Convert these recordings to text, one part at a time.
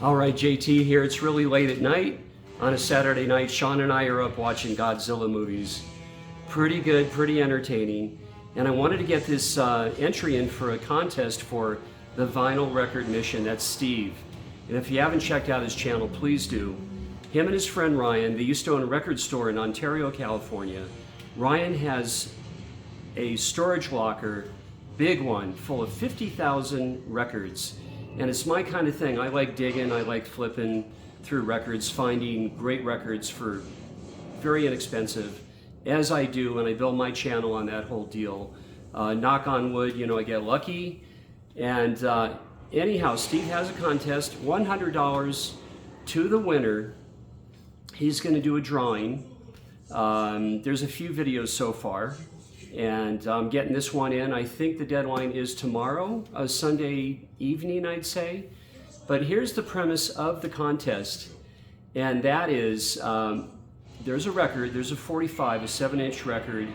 All right, JT here. It's really late at night on a Saturday night. Sean and I are up watching Godzilla movies. Pretty good, pretty entertaining. And I wanted to get this entry in for a contest for the vinyl record mission. That's Steve. And if you haven't checked out his channel, please do. Him and his friend Ryan, they used to own a record store in Ontario, California. Ryan has a storage locker, big one, full of 50,000 records. And it's my kind of thing. I like digging, I like flipping through records, finding great records for very inexpensive, as I do when I build my channel on that whole deal. Knock on wood, you know, I get lucky. And anyhow, Steve has a contest, $100 to the winner. He's going to do a drawing. There's a few videos so far, and I'm getting this one in. I think the deadline is tomorrow, Sunday evening, I'd say. But here's the premise of the contest, and that is there's a record, there's a 45, a 7-inch record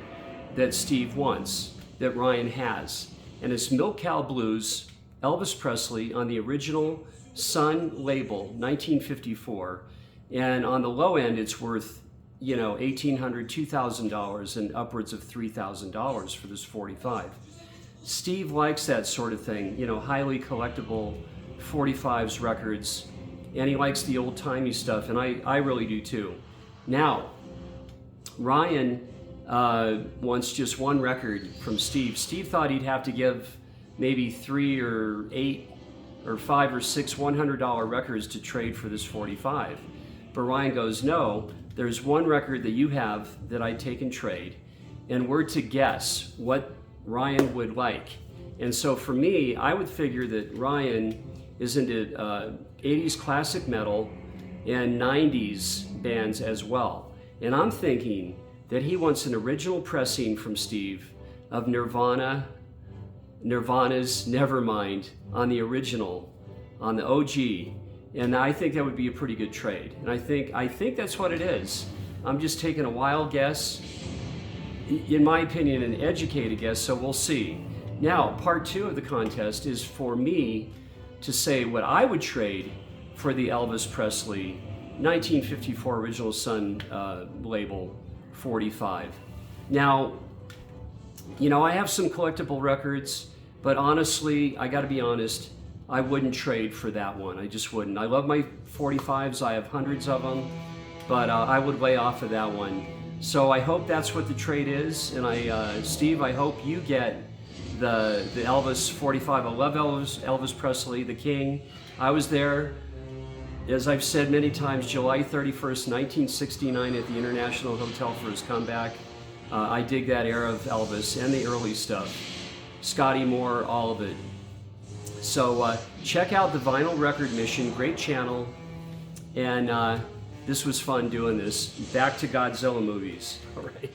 that Steve wants, that Ryan has. And it's Milk Cow Blues, Elvis Presley on the original Sun label, 1954. And on the low end, it's worth, you know, $1,800, $2,000 and upwards of $3,000 for this 45. Steve likes that sort of thing, you know, highly collectible 45s records, and he likes the old-timey stuff, and I really do too. Now, Ryan wants just one record from Steve. Steve thought he'd have to give maybe 3 or 8 or 5 or 6 $100 records to trade for this 45. But Ryan goes, no, there's one record that you have that I'd take and trade, and we're to guess what Ryan would like. And so for me, I would figure that Ryan is into 80s classic metal and 90s bands as well. And I'm thinking that he wants an original pressing from Steve of Nirvana's Nevermind on the original, on the OG. And I think that would be a pretty good trade. And I think that's what it is. I'm just taking a wild guess, in my opinion, an educated guess, so we'll see. Now, part 2 of the contest is for me to say what I would trade for the Elvis Presley 1954 Original Sun label 45. Now, you know, I have some collectible records, but honestly, I gotta be honest, I wouldn't trade for that one. I just wouldn't. I love my 45s. I have hundreds of them, but I would lay off of that one. So I hope that's what the trade is. And Steve, I hope you get the Elvis 45. I love Elvis Presley, the King. I was there, as I've said many times, July 31st, 1969 at the International Hotel for his comeback. I dig that era of Elvis and the early stuff. Scotty Moore, all of it. So check out the Vinyl Record Mission, great channel, and this was fun doing this. Back to Godzilla movies. All right.